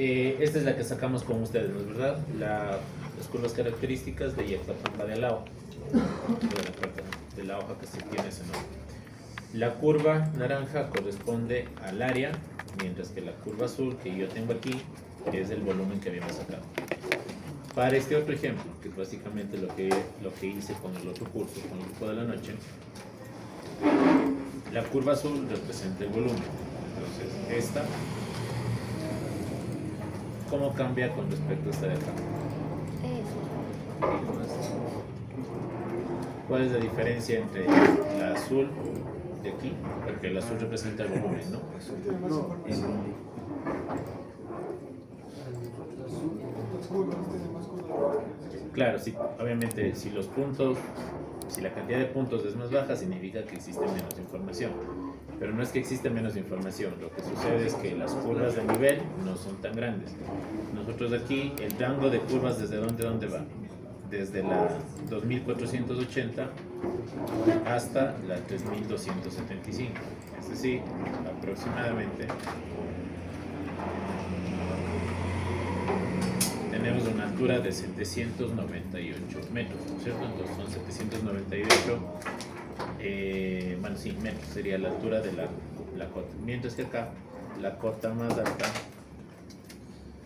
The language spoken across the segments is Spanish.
Esta es la que sacamos con ustedes, ¿no es verdad? Las curvas características de Yacapamba de la hoja, de la hoja que se tiene ese nombre. La curva naranja corresponde al área, mientras que la curva azul que yo tengo aquí es el volumen que habíamos sacado. Para este otro ejemplo, que es básicamente lo que hice con el otro curso, con el grupo de la noche, la curva azul representa el volumen. Entonces, esta, ¿cómo cambia con respecto a esta de acá? ¿Cuál es la diferencia entre la azul de aquí? Porque el azul representa el volumen, ¿no? Claro, sí, obviamente si los puntos, si la cantidad de puntos es más baja, significa que existe menos información. Pero no es que existe menos información, lo que sucede es que las curvas de nivel no son tan grandes. Nosotros aquí, el rango de curvas, ¿desde dónde va? Desde la 2480 hasta la 3275, es decir, aproximadamente tenemos una altura de 798 metros, ¿no es cierto? Entonces son 798, bueno, sí, metros sería la altura de la cota, mientras que acá la cota más alta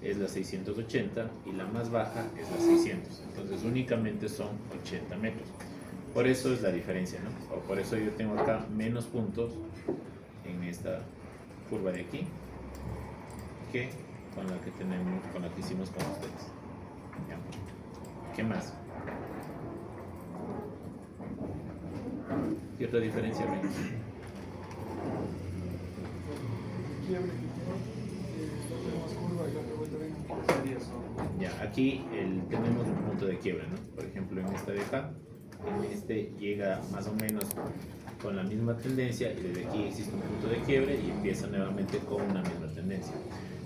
es la 680 y la más baja es la 600, entonces únicamente son 80 metros. Por eso es la diferencia, ¿no? O por eso yo tengo acá menos puntos en esta curva de aquí que con la que tenemos, con la que hicimos con ustedes. ¿Ya? ¿Qué más? ¿Qué otra diferencia ven? Ya, aquí tenemos un punto de quiebra, ¿no? Por ejemplo, en esta de acá, en este llega más o menos con la misma tendencia y desde aquí existe un punto de quiebre y empieza nuevamente con una misma tendencia.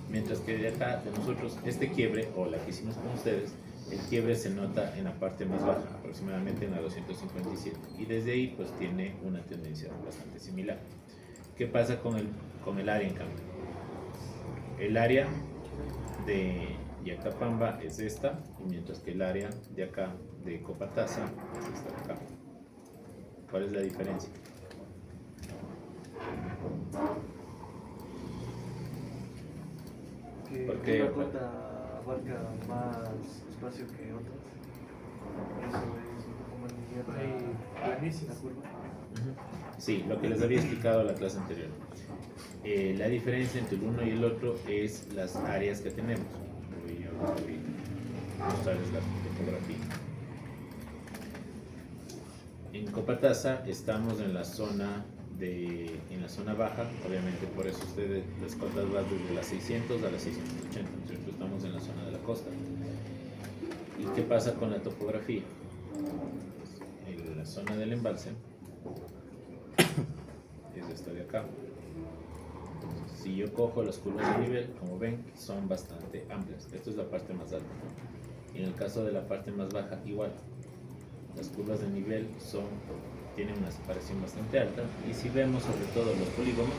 Mientras que de acá, de nosotros, este quiebre, o la que hicimos con ustedes, el quiebre se nota en la parte más baja, aproximadamente en la 257, y desde ahí pues tiene una tendencia bastante similar. ¿Qué pasa con el área en cambio? El área de Yacapamba es esta, y mientras que el área de acá de Copataza es esta de acá. ¿Cuál es la diferencia? Que una cuota abarca más espacio que otras. Eso es un poco más lineal la curva. Sí, lo que les había explicado la clase anterior. La diferencia entre el uno y el otro es las áreas que tenemos. Voy a mostrarles la fotografía. En Copataza estamos en la zona baja, obviamente por eso ustedes las cotas van desde las 600 a las 680, nosotros estamos en la zona de la costa. ¿Y qué pasa con la topografía? En la zona del embalse es esta de acá. Entonces, si yo cojo las curvas de nivel, como ven, son bastante amplias. Esta es la parte más alta, ¿no? Y en el caso de la parte más baja, igual. Las curvas de nivel tienen una separación bastante alta, y si vemos sobre todo los polígonos,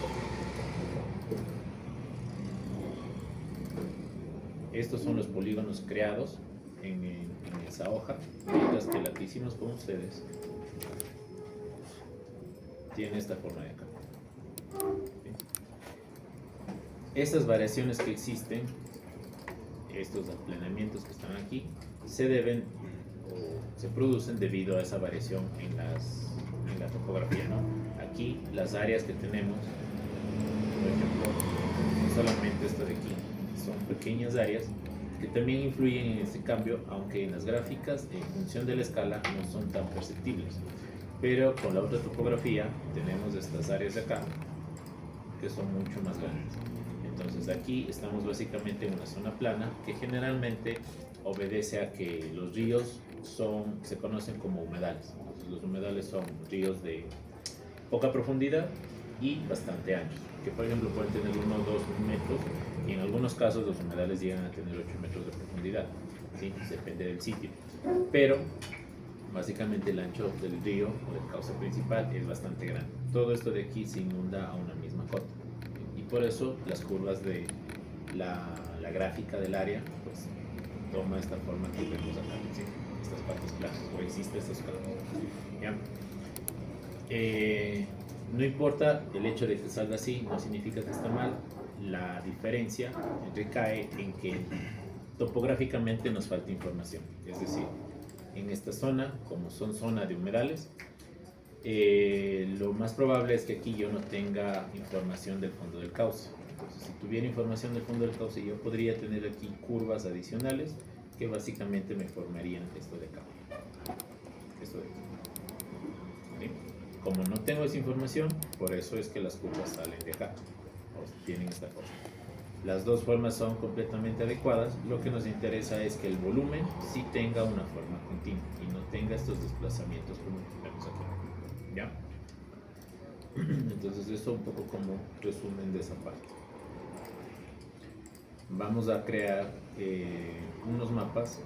estos son los polígonos creados en esa hoja, mientras que la que hicimos con ustedes tiene esta forma de acá. Estas variaciones que existen, estos aplanamientos que están aquí, se producen debido a esa variación en la topografía, ¿no? Aquí las áreas que tenemos, por ejemplo, solamente esto de aquí, son pequeñas áreas que también influyen en este cambio, aunque en las gráficas, en función de la escala, no son tan perceptibles. Pero con la otra topografía tenemos estas áreas de acá que son mucho más grandes. Entonces aquí estamos básicamente en una zona plana que generalmente obedece a que los ríos se conocen como humedales. Entonces, los humedales son ríos de poca profundidad y bastante anchos, que por ejemplo pueden tener 1 o 2 metros, y en algunos casos los humedales llegan a tener 8 metros de profundidad, ¿sí? Depende del sitio, pero básicamente el ancho del río o del cauce principal es bastante grande. Todo esto de aquí se inunda a una misma cota, y por eso las curvas de la la gráfica del área, pues toma esta forma que vemos acá, ¿sí? Estas partes planas, o existe estos campos. ¿Ya? No importa el hecho de que salga así, no significa que está mal. La diferencia recae en que topográficamente nos falta información. Es decir, en esta zona, como son zona de humedales, lo más probable es que aquí yo no tenga información del fondo del cauce. Entonces, si tuviera información del fondo del cauce, yo podría tener aquí curvas adicionales que básicamente me formarían esto de acá. Esto de aquí. ¿Sí? Como no tengo esa información, por eso es que las curvas salen de acá, o tienen esta forma. Las dos formas son completamente adecuadas. Lo que nos interesa es que el volumen sí tenga una forma continua y no tenga estos desplazamientos como vemos aquí. ¿Ya? Entonces, esto un poco como resumen de esa parte. Vamos a crear unos mapas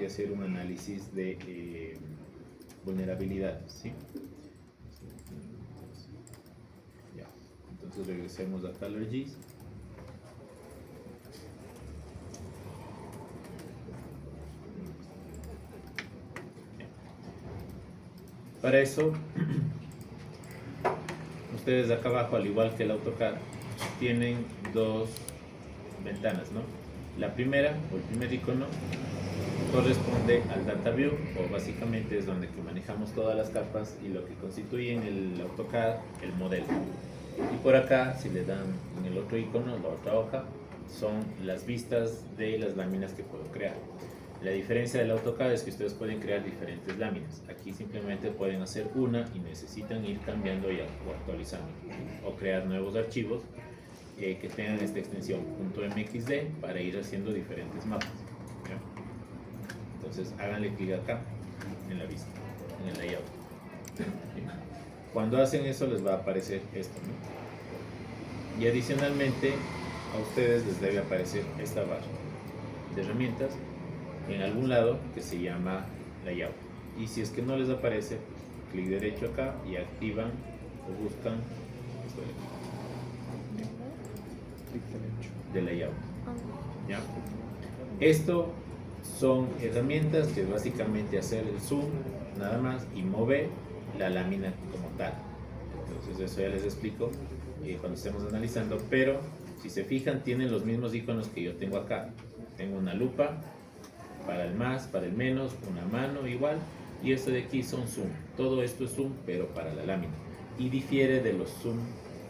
y hacer un análisis de vulnerabilidades, ¿sí? Ya. Entonces regresemos a ColorGIS. Para eso, ustedes acá abajo, al igual que el AutoCAD, tienen dos ventanas, ¿no? La primera, o el primer icono, corresponde al Data View, o básicamente es donde que manejamos todas las capas y lo que constituye en el AutoCAD el modelo. Y por acá, si le dan en el otro icono, la otra hoja, son las vistas de las láminas que puedo crear. La diferencia del AutoCAD es que ustedes pueden crear diferentes láminas. Aquí simplemente pueden hacer una y necesitan ir cambiando o actualizando, o crear nuevos archivos que tengan esta extensión .mxd para ir haciendo diferentes mapas. ¿Ya? Entonces háganle clic acá en la vista, en el layout. Cuando hacen eso les va a aparecer esto, ¿no? Y adicionalmente a ustedes les debe aparecer esta barra de herramientas en algún lado que se llama layout. Y si es que no les aparece, clic derecho acá y activan o buscan esto de aquí. De layout. ¿Ya? Esto son herramientas que básicamente hacer el zoom nada más y mover la lámina como tal. Entonces eso ya les explico cuando estemos analizando, pero si se fijan tienen los mismos iconos que yo tengo acá. Tengo una lupa para el más, para el menos, una mano igual, y esto de aquí son zoom. Todo esto es zoom pero para la lámina y difiere de los zoom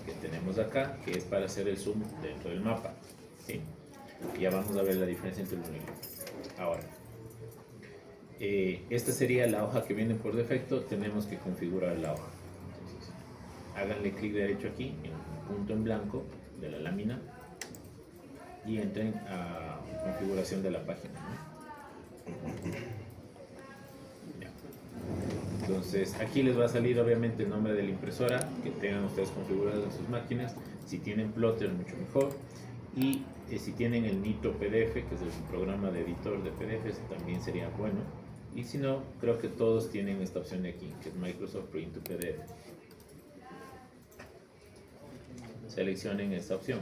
que tenemos acá, que es para hacer el zoom dentro del mapa, ¿sí? Ya vamos a ver la diferencia entre uno y otro. Ahora, esta sería la hoja que viene por defecto. Tenemos que configurar la hoja. Entonces, háganle clic derecho aquí en un punto en blanco de la lámina y entren a configuración de la página, ¿no? Ya. Entonces aquí les va a salir obviamente el nombre de la impresora que tengan ustedes configuradas en sus máquinas. Si tienen plotter mucho mejor, y si tienen el Nitro PDF, que es el programa de editor de PDFs, también sería bueno. Y si no, creo que todos tienen esta opción de aquí, que es Microsoft Print to PDF. Seleccionen esta opción.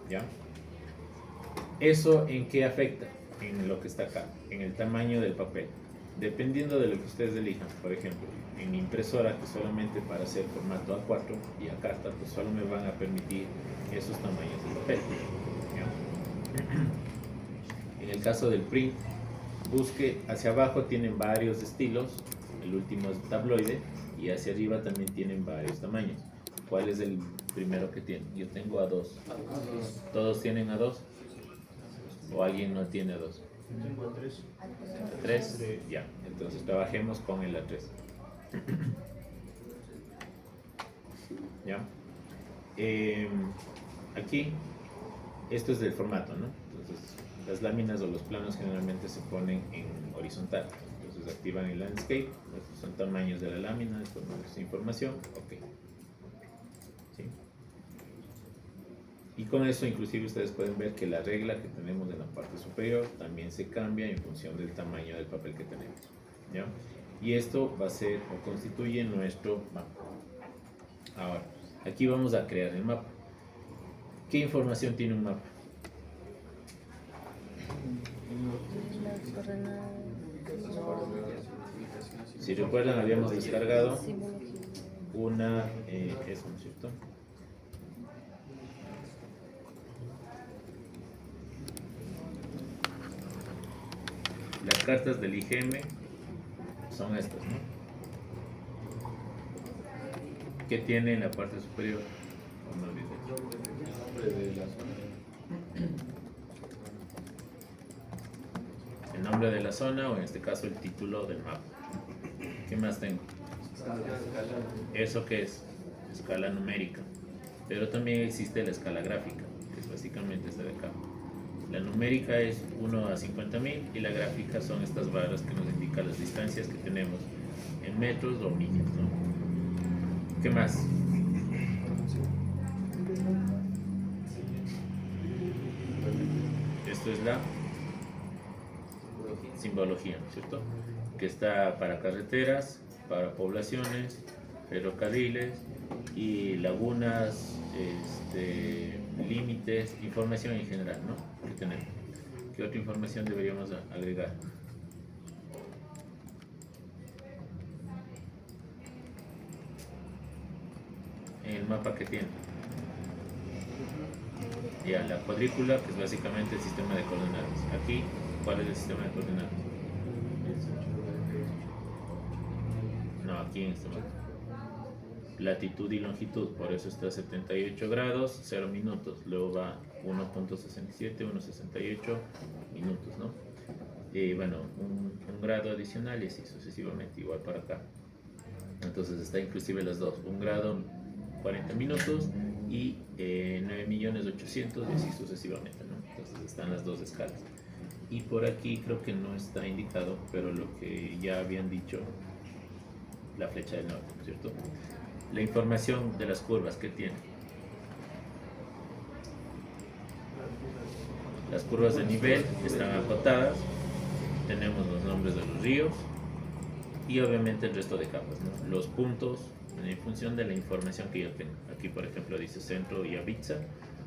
¿Ya? ¿Eso en qué afecta? En lo que está acá, en el tamaño del papel. Dependiendo de lo que ustedes elijan, por ejemplo, en mi impresora, que solamente para hacer formato A4 y a carta, pues solo me van a permitir esos tamaños de papel. ¿Ya? En el caso del print, busque hacia abajo, tienen varios estilos, el último es tabloide, y hacia arriba también tienen varios tamaños. ¿Cuál es el primero que tienen? Yo tengo A2. ¿Todos tienen A2? ¿O alguien no tiene A2? Tengo A3. ¿A3? Ya, entonces trabajemos con el A3. ¿Ya? Aquí, esto es del formato, ¿no? Entonces, las láminas o los planos generalmente se ponen en horizontal. Entonces, activan el landscape, estos son tamaños de la lámina, esto es información, ok. ¿Sí? Y con eso inclusive ustedes pueden ver que la regla que tenemos en la parte superior también se cambia en función del tamaño del papel que tenemos, ¿ya? Y esto va a ser o constituye nuestro mapa. Ahora, aquí vamos a crear el mapa. ¿Qué información tiene un mapa? Las coordenadas, Si recuerdan, habíamos descargado simbología. una, eso, ¿no es cierto? Las cartas del IGM son estas, ¿no? ¿Qué tiene en la parte superior? Oh, no olvidé. El nombre de la zona, o en este caso el título del mapa. ¿Qué más tengo? ¿Eso qué es? Escala numérica. Pero también existe la escala gráfica, que es básicamente esta de acá. La numérica es 1 a 50.000 y la gráfica son estas barras que nos indican las distancias que tenemos en metros o millas, ¿no? ¿Qué más? Esto es la simbología, ¿cierto? Que está para carreteras, para poblaciones, ferrocarriles y lagunas, límites, información en general, ¿no? Que tenemos. ¿Qué otra información deberíamos agregar? En el mapa que tiene. Ya, la cuadrícula, que es básicamente el sistema de coordenadas. Aquí, ¿cuál es el sistema de coordenadas? No, aquí en este mapa. Latitud y longitud, por eso está 78 grados, 0 minutos. Luego va 1.67, 1.68 minutos, ¿no? Y bueno, un grado adicional y así sucesivamente, igual para acá. Entonces está inclusive las dos, 1 grado 40 minutos y 9.800.000 y así sucesivamente, ¿no? Entonces están las dos escalas. Y por aquí creo que no está indicado, pero lo que ya habían dicho, la flecha del norte, ¿cierto? La información de las curvas que tiene. Las curvas de nivel están acotadas, tenemos los nombres de los ríos y obviamente el resto de capas, ¿no? Los puntos en función de la información que yo tengo. Aquí por ejemplo dice Centro y Avitza,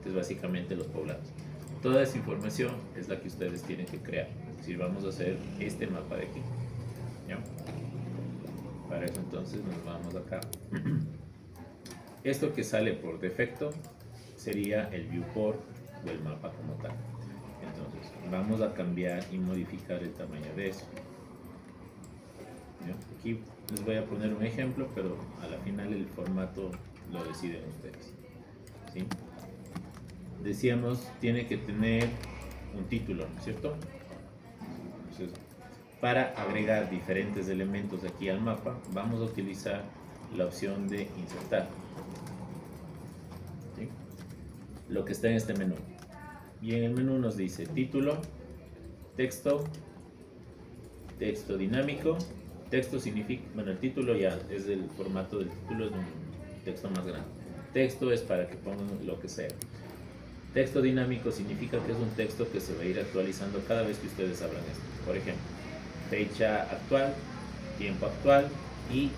que es básicamente los poblados. Toda esa información es la que ustedes tienen que crear. Es decir, vamos a hacer este mapa de aquí, ¿ya? Para eso entonces nos vamos acá. Esto que sale por defecto sería el viewport del mapa como tal. Entonces vamos a cambiar y modificar el tamaño de eso. ¿Ya? Aquí les voy a poner un ejemplo, pero a la final el formato lo deciden ustedes, ¿sí? Decíamos, tiene que tener un título, ¿no es cierto? Entonces, para agregar diferentes elementos aquí al mapa, vamos a utilizar la opción de insertar, ¿sí? Lo que está en este menú. Y en el menú nos dice título, texto, texto dinámico. Texto significa, bueno, el título ya es del formato del título, es un texto más grande. Texto es para que pongan lo que sea. Texto dinámico significa que es un texto que se va a ir actualizando cada vez que ustedes abran esto. Por ejemplo, fecha actual, tiempo actual y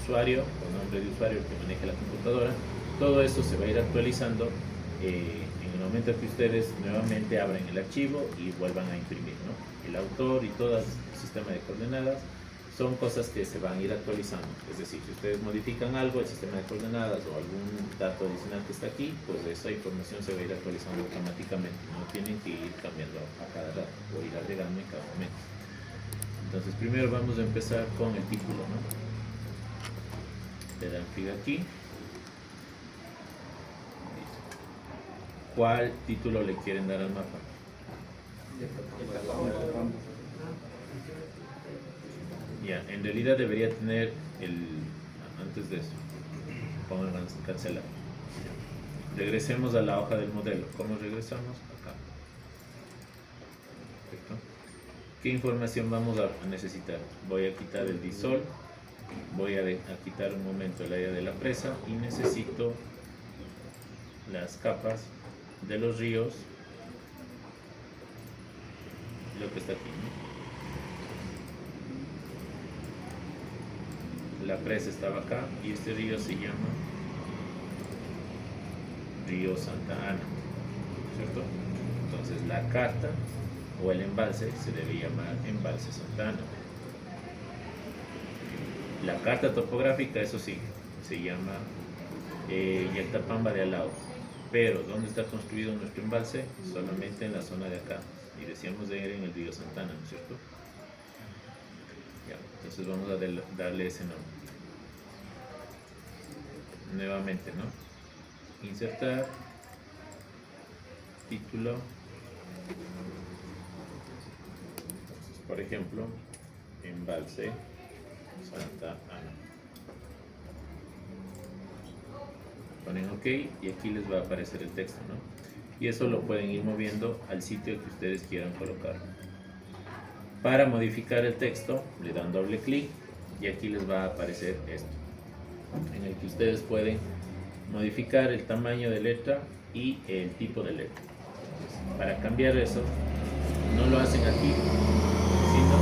usuario o nombre de usuario que maneje la computadora. Todo esto se va a ir actualizando en el momento que ustedes nuevamente abran el archivo y vuelvan a imprimir, ¿no? El autor y todo el sistema de coordenadas son cosas que se van a ir actualizando. Es decir, si ustedes modifican algo, el sistema de coordenadas o algún dato adicional que está aquí, pues esa información se va a ir actualizando automáticamente. No tienen que ir cambiando a cada rato o ir agregando en cada momento. Entonces primero vamos a empezar con el título, ¿no? Le dan clic aquí. ¿Cuál título le quieren dar al mapa? Ya, en realidad debería tener antes de eso, pongan cancelar. Regresemos a la hoja del modelo. ¿Cómo regresamos? Acá. Perfecto. ¿Qué información vamos a necesitar? Voy a quitar el disol, voy a quitar un momento el área de la presa y necesito las capas de los ríos, lo que está aquí, ¿no? La presa estaba acá y este río se llama río Santa Ana, ¿cierto? Entonces la carta o el embalse se debe llamar embalse Santa Ana. La carta topográfica, eso sí, se llama Yactapamba de Alao. Pero ¿dónde está construido nuestro embalse? Solamente en la zona de acá. Y decíamos de él en el río Santa Ana, ¿no es cierto? Ya, entonces vamos a darle ese nombre. Nuevamente, ¿no? Insertar, título. Entonces, por ejemplo, embalse Santa Ana. Ponen OK y aquí les va a aparecer el texto, ¿no? Y eso lo pueden ir moviendo al sitio que ustedes quieran colocar. Para modificar el texto, le dan doble clic y aquí les va a aparecer esto, en el que ustedes pueden modificar el tamaño de letra y el tipo de letra. Entonces, para cambiar eso, no lo hacen aquí, sino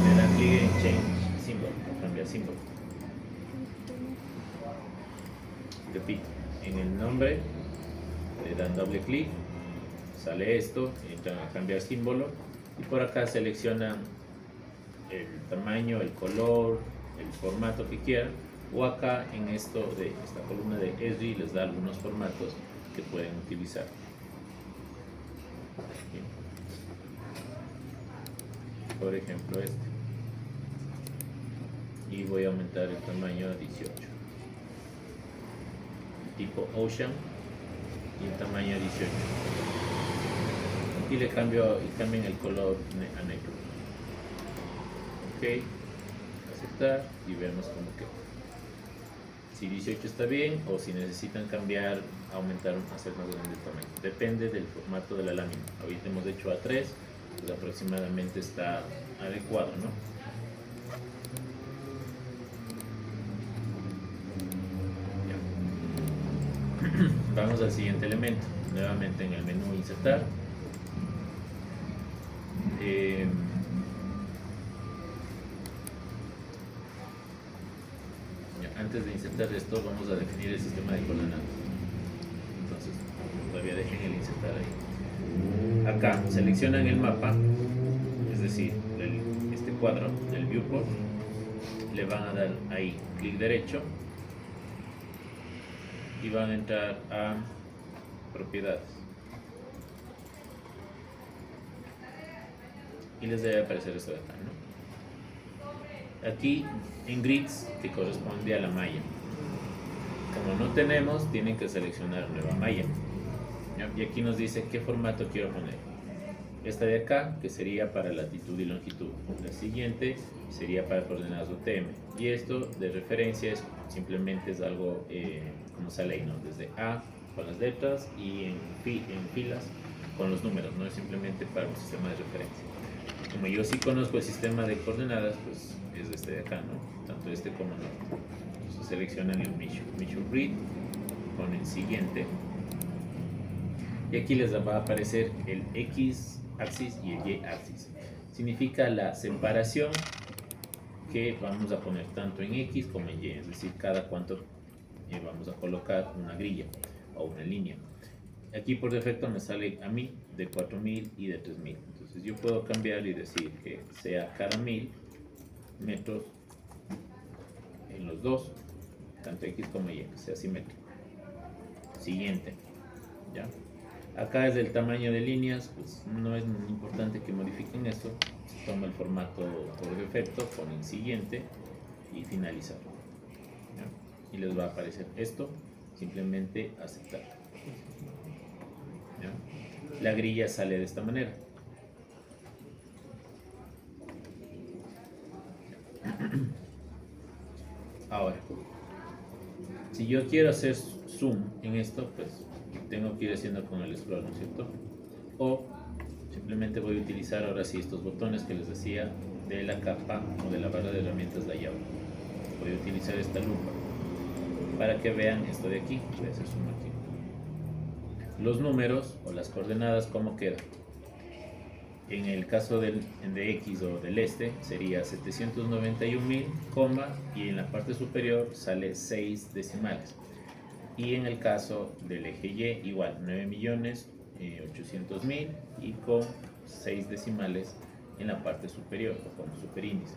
le dan clic en Change Symbol, cambiar símbolo. Repito, en el nombre le dan doble clic, sale esto, entran a cambiar símbolo y por acá seleccionan el tamaño, el color, el formato que quieran, o acá en esta columna de Esri les da algunos formatos que pueden utilizar. Bien. Por ejemplo este, y voy a aumentar el tamaño a 18, tipo Ocean y el tamaño a 18. Y le cambien el color a negro. Ok, aceptar y vemos cómo queda. Si 18 está bien, o si necesitan cambiar, aumentar, hacer más grande el tamaño. Depende del formato de la lámina. Ahorita hemos hecho A3, pues aproximadamente está adecuado, ¿no? Ya. Vamos al siguiente elemento. Nuevamente en el menú insertar. Antes de insertar esto, vamos a definir el sistema de coordenadas. Entonces, todavía dejen el insertar ahí. Acá seleccionan el mapa, es decir, este cuadro del viewport. Le van a dar ahí clic derecho y van a entrar a propiedades. Y les debe aparecer esto de acá, ¿no? Aquí en grids, que corresponde a la malla. Como no tenemos, tienen que seleccionar nueva malla. ¿Ya? Y aquí nos dice qué formato quiero poner. Esta de acá, que sería para latitud y longitud. La siguiente sería para coordenadas UTM. Y esto de referencia simplemente es algo como sale ahí, ¿no? Desde A con las letras y en filas con los números, no es simplemente para un sistema de referencia. Como yo sí conozco el sistema de coordenadas, pues es este de acá, ¿no? Tanto este como el otro. Entonces seleccionan el Measure Grid, ponen siguiente, y aquí les va a aparecer el X axis y el Y axis. Significa la separación que vamos a poner tanto en X como en Y, es decir, cada cuánto vamos a colocar una grilla o una línea. Aquí por defecto me sale a mí de 4000 y de 3000. Entonces yo puedo cambiar y decir que sea cada 1000 metros en los dos, tanto X como Y, que sea simétrico. Siguiente. ¿Ya? Acá es el tamaño de líneas, pues no es muy importante que modifiquen esto. Se toma el formato por defecto, ponen siguiente y finalizar. ¿Ya? Y les va a aparecer esto, simplemente aceptar. ¿Ya? La grilla sale de esta manera. Ahora, si yo quiero hacer zoom en esto, pues tengo que ir haciendo con el scroll, ¿no es cierto? O simplemente voy a utilizar ahora sí estos botones que les decía de la capa o de la barra de herramientas de allá abajo. Voy a utilizar esta lupa para que vean esto de aquí. Voy a hacer zoom aquí. Los números o las coordenadas, ¿cómo quedan? En el caso de X o del este sería 791.000, y en la parte superior sale 6 decimales. Y en el caso del eje Y, igual 9.800.000 y con 6 decimales en la parte superior o como superíndice.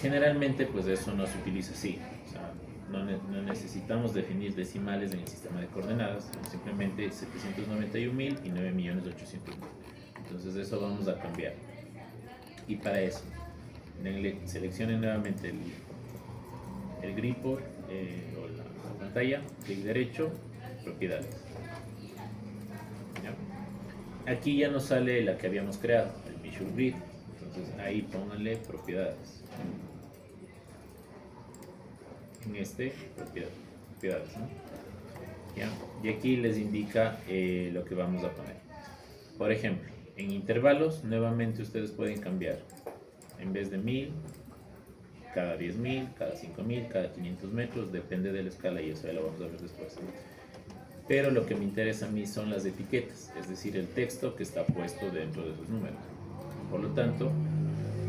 Generalmente pues eso no se utiliza así, o sea, no necesitamos definir decimales en el sistema de coordenadas, simplemente 791.000 y 9.800.000. Entonces eso vamos a cambiar. Y para eso, seleccionen nuevamente el gripo o la pantalla, clic derecho, propiedades. ¿Ya? Aquí ya nos sale la que habíamos creado, el Measure Grid. Entonces ahí pónganle propiedades. En este, propiedades, ¿no? ¿Ya? Y aquí les indica lo que vamos a poner. Por ejemplo, en intervalos, nuevamente ustedes pueden cambiar. En vez de 1000, cada 10.000, cada 5.000, cada 500 metros, depende de la escala y eso ya lo vamos a ver después. Pero lo que me interesa a mí son las etiquetas, es decir, el texto que está puesto dentro de esos números. Por lo tanto,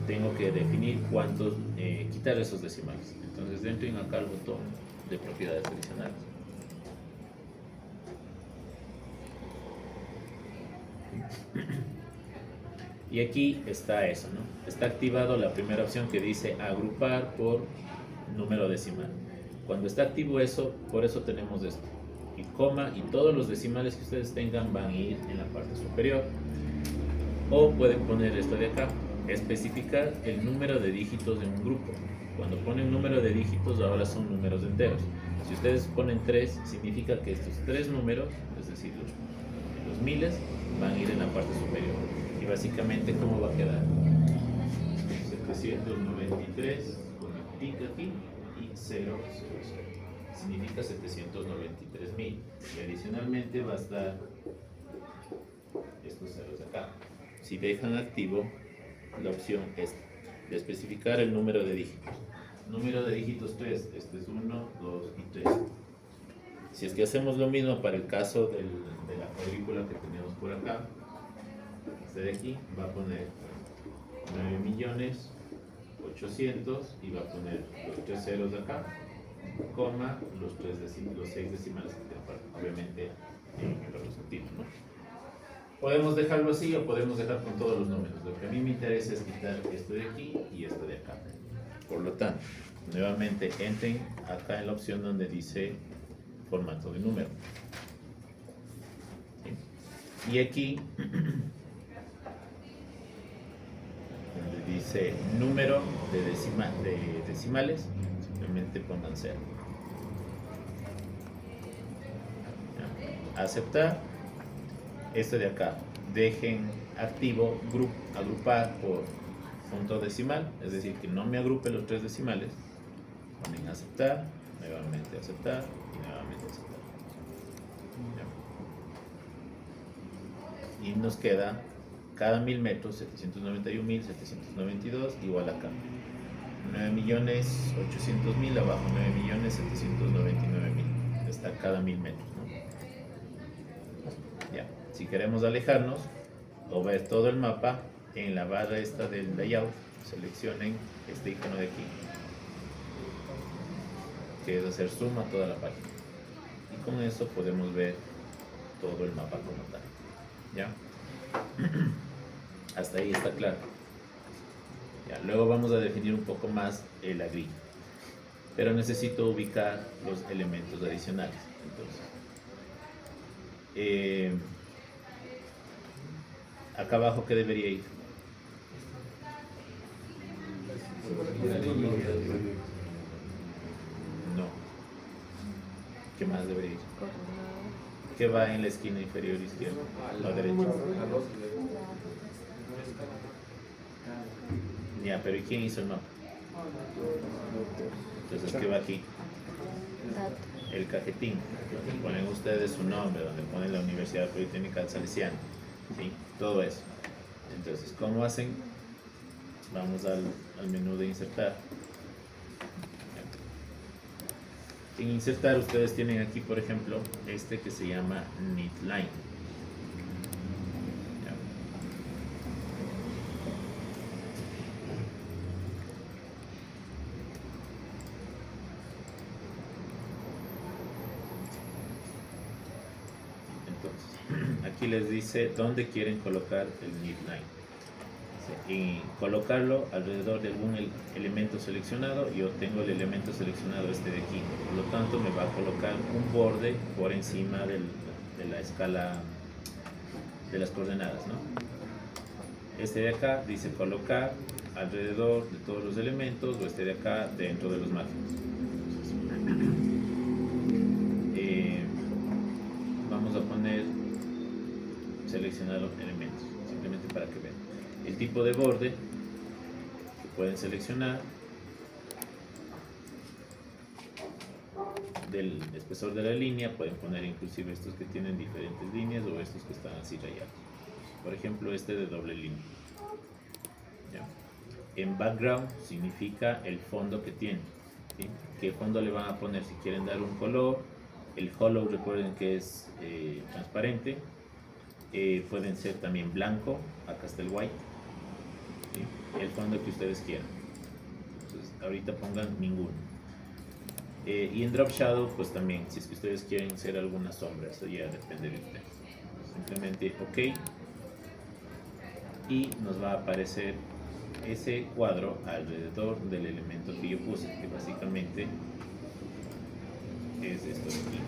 tengo que definir cuántos, quitar esos decimales. Entonces, entren acá al botón de propiedades adicionales. Y aquí está eso, ¿no? Está activado la primera opción que dice agrupar por número decimal. Cuando está activo eso, por eso tenemos esto. Y coma, y todos los decimales que ustedes tengan van a ir en la parte superior. O pueden poner esto de acá, especificar el número de dígitos de un grupo. Cuando ponen número de dígitos, ahora son números enteros. Si ustedes ponen 3, significa que estos 3 números, es decir, los miles, van a ir en la parte superior. Y básicamente, ¿cómo va a quedar? 793, con el tic aquí, y 0, 0, 0. Significa 793.000. Y adicionalmente va a estar estos ceros de acá. Si dejan activo la opción esta, de especificar el número de dígitos. Número de dígitos 3, este es 1, 2 y 3. Si es que hacemos lo mismo para el caso de la cuadrícula que tenemos por acá, este de aquí va a poner 9.800.000 y va a poner los 3 ceros de acá, coma, los 6 decimales que tiene aparte, obviamente en el otro sentido, ¿no? Podemos dejarlo así o podemos dejar con todos los números. Lo que a mí me interesa es quitar esto de aquí y esto de acá. Por lo tanto, nuevamente entren acá en la opción donde dice formato de número. ¿Sí? Y aquí, donde dice número de decimales, simplemente pongan 0. ¿Ya? Aceptar. Esto de acá, dejen activo agrupar por punto decimal, es decir, que no me agrupe los 3 decimales. Ponen aceptar, nuevamente aceptar y nuevamente aceptar. ¿Ya? Y nos queda cada 1000 metros 791.792 igual acá. 9.800.000 abajo, 9.799.000. Está cada 1000 metros, ¿no? Ya. Si queremos alejarnos o ver todo el mapa, en la barra esta del layout, seleccionen este icono de aquí, que es hacer zoom a toda la página. Y con eso podemos ver todo el mapa como tal. ¿Ya? Hasta ahí está claro. Ya, luego vamos a definir un poco más la grilla. Pero necesito ubicar los elementos adicionales. Entonces, acá abajo, ¿qué debería ir? No. ¿Qué más debería ir? ¿Qué va en la esquina inferior izquierda? La derecha. Ya, pero ¿y quién hizo el mapa? Entonces, ¿qué va aquí? El cajetín, donde ponen ustedes su nombre, donde ponen la Universidad Politécnica Salesiana, ¿sí? Todo eso. Entonces, ¿cómo hacen? Vamos al menú de insertar. En insertar ustedes tienen aquí, por ejemplo, este que se llama Neatline. aquí les dice dónde quieren colocar el midline. Y colocarlo alrededor de algún elemento seleccionado. Yo tengo el elemento seleccionado este de aquí, por lo tanto me va a colocar un borde por encima de la escala de las coordenadas, ¿no? Este de acá dice colocar alrededor de todos los elementos, o este de acá dentro de los márgenes. Vamos a poner seleccionar los elementos, simplemente para que vean el tipo de borde que pueden seleccionar, del espesor de la línea. Pueden poner inclusive estos que tienen diferentes líneas o estos que están así rayados, por ejemplo este de doble línea. ¿Ya? En background significa el fondo que tiene, ¿sí? ¿Qué fondo le van a poner? Si quieren dar un color, el hollow recuerden que es transparente. Pueden ser también blanco, acá está el white, ¿sí? El fondo que ustedes quieran. Entonces ahorita pongan ninguno. Y en drop shadow pues también, si es que ustedes quieren hacer alguna sombra, eso ya depende de ustedes. Simplemente ok, y nos va a aparecer ese cuadro alrededor del elemento que yo puse, que básicamente es esto de aquí.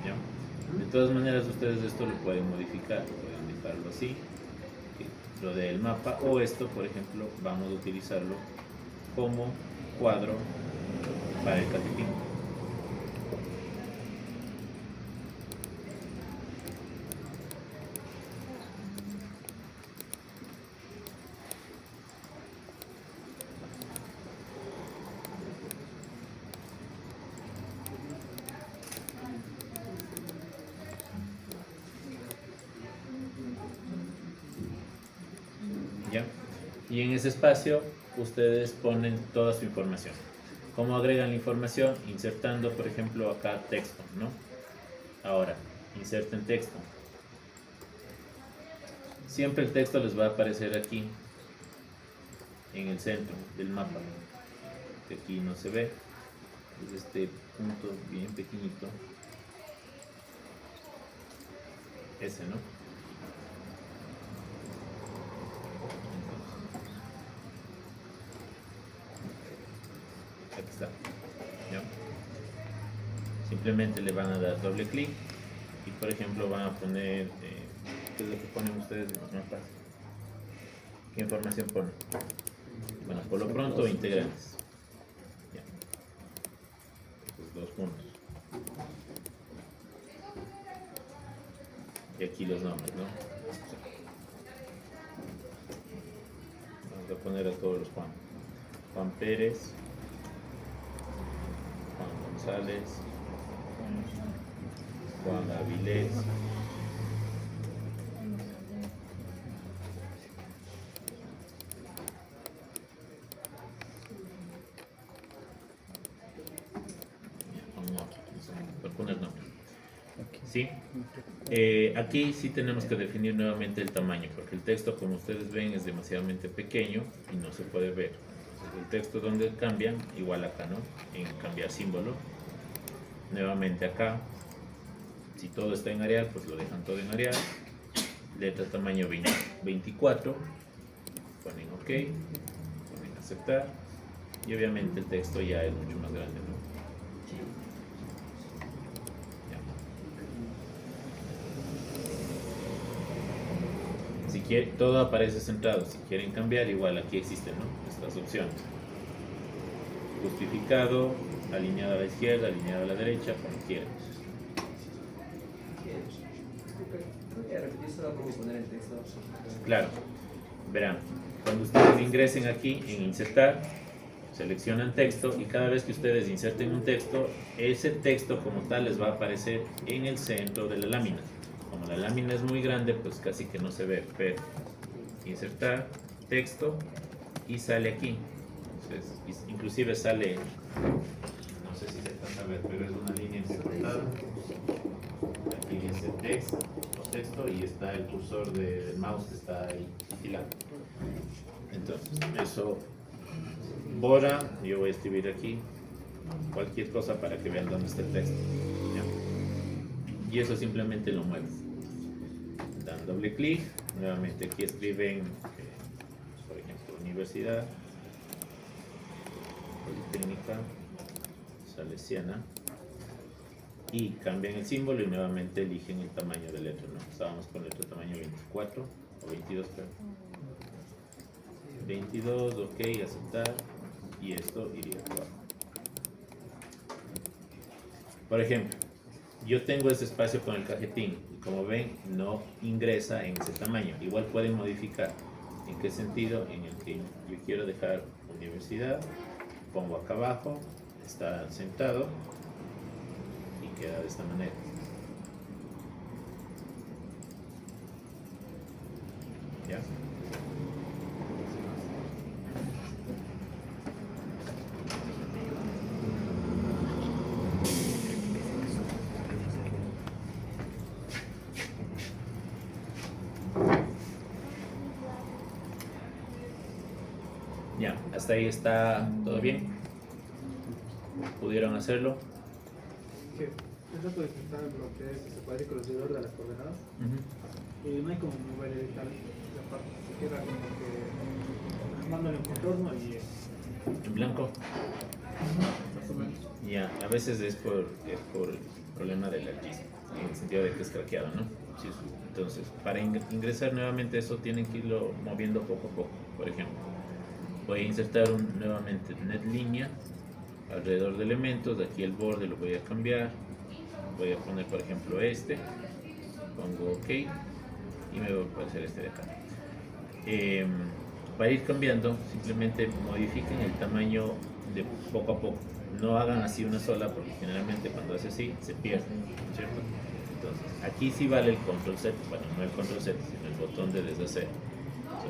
¿Ya? De todas maneras ustedes esto lo pueden modificar, pueden dejarlo así, lo del mapa, o esto por ejemplo vamos a utilizarlo como cuadro para el catetín. ¿Ya? Y en ese espacio ustedes ponen toda su información. ¿Cómo agregan la información? Insertando, por ejemplo, acá texto, ¿no? Ahora, inserten texto. Siempre el texto les va a aparecer aquí, en el centro del mapa, que aquí no se ve. Es este punto bien pequeñito. Ese, ¿no? Aquí está. ¿Ya? Simplemente le van a dar doble clic y por ejemplo van a poner ¿qué es lo que ponen ustedes en los mapas? ¿Qué información ponen? Bueno, por lo pronto integrantes. Ya. Estos dos puntos. Y aquí los nombres, ¿no? Vamos a poner a todos los Juan. Juan Pérez, Juan González, Juan Avilés, por poner nombre. ¿Sí? Aquí sí tenemos que definir nuevamente el tamaño, porque el texto, como ustedes ven, es demasiadamente pequeño y no se puede ver. Entonces, el texto donde cambian, igual acá, ¿no? En cambiar símbolo. Nuevamente acá, si todo está en Arial, pues lo dejan todo en Arial. Letra tamaño 24, ponen OK, ponen aceptar, y obviamente el texto ya es mucho más grande, ¿no? Ya. Si quieren, todo aparece centrado. Si quieren cambiar, igual aquí existen, ¿no? Estas opciones: justificado, alineado a la izquierda, alineado a la derecha, como quieran. Claro, verán, cuando ustedes ingresen aquí en insertar, seleccionan texto, y cada vez que ustedes inserten un texto, ese texto como tal les va a aparecer en el centro de la lámina. Como la lámina es muy grande, pues casi que no se ve, pero insertar texto y sale aquí. Entonces, inclusive sale, no sé si se alcanza a ver, pero es una línea entrecortada. Aquí dice texto y está el cursor del mouse que está ahí titilando. Entonces, eso borra. Yo voy a escribir aquí cualquier cosa para que vean dónde está el texto. ¿Ya? Y eso simplemente lo muevo. Dan doble clic, nuevamente aquí escriben, por ejemplo, Universidad Politécnica Salesiana, y cambian el símbolo y nuevamente eligen el tamaño de letra, ¿no? Estábamos con letra tamaño 24 o 22, creo. 22, ok, aceptar, y esto iría abajo. Por ejemplo, yo tengo ese espacio con el cajetín y como ven no ingresa en ese tamaño. Igual pueden modificar. ¿En qué sentido? En el que yo quiero dejar universidad, pongo acá abajo, está sentado y queda de esta manera. ¿Ya? Ya, hasta ahí está todo bien. ¿Pudieron hacerlo? Que es rato de intentar lo que es el cuadrículo alrededor de las coordenadas. Y no hay como mover y tal, la parte se queda como que armándole un contorno y ¿En blanco? más o menos. Ya, a veces es por el problema del artista, en el sentido de que es craqueado, ¿no? Sí, entonces, para ingresar nuevamente eso tienen que irlo moviendo poco a poco. Por ejemplo, voy a insertar nuevamente net línea alrededor de elementos. De aquí el borde lo voy a cambiar. Voy a poner, por ejemplo, este. Pongo OK y me voy a aparecer este de acá. Para ir cambiando, simplemente modifiquen el tamaño de poco a poco. No hagan así una sola porque generalmente cuando hace así se pierde, ¿cierto? Entonces, aquí sí vale el control Z, bueno, no el control Z, sino el botón de deshacer.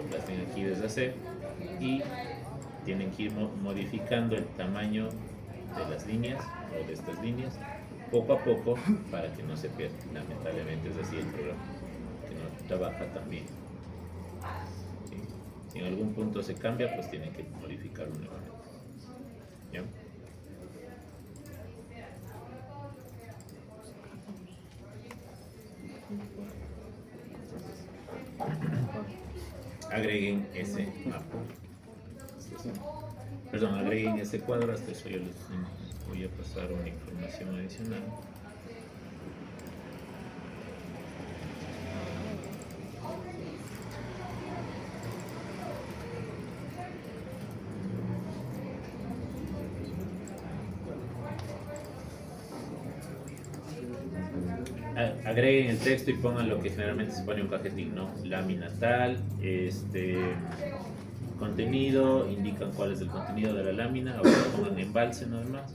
Aplasten aquí deshacer y tienen que ir modificando el tamaño de las líneas o de estas líneas poco a poco para que no se pierda. Lamentablemente es así el programa, que no trabaja tan bien. ¿Sí? Si en algún punto se cambia, pues tienen que modificarlo nuevamente. ¿Ya? Agreguen ese mapa. Perdón, agreguen ese cuadro. Hasta eso yo les voy a pasar una información adicional. Agreguen el texto y pongan lo que generalmente se pone en un cajetín, ¿no? Lámina tal, contenido, indican cuál es el contenido de la lámina, ahora pongan embalse nada más,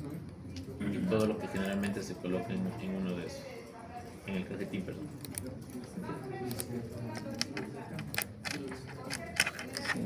y todo lo que generalmente se coloca en uno de esos, en el cajetín, perdón. Sí.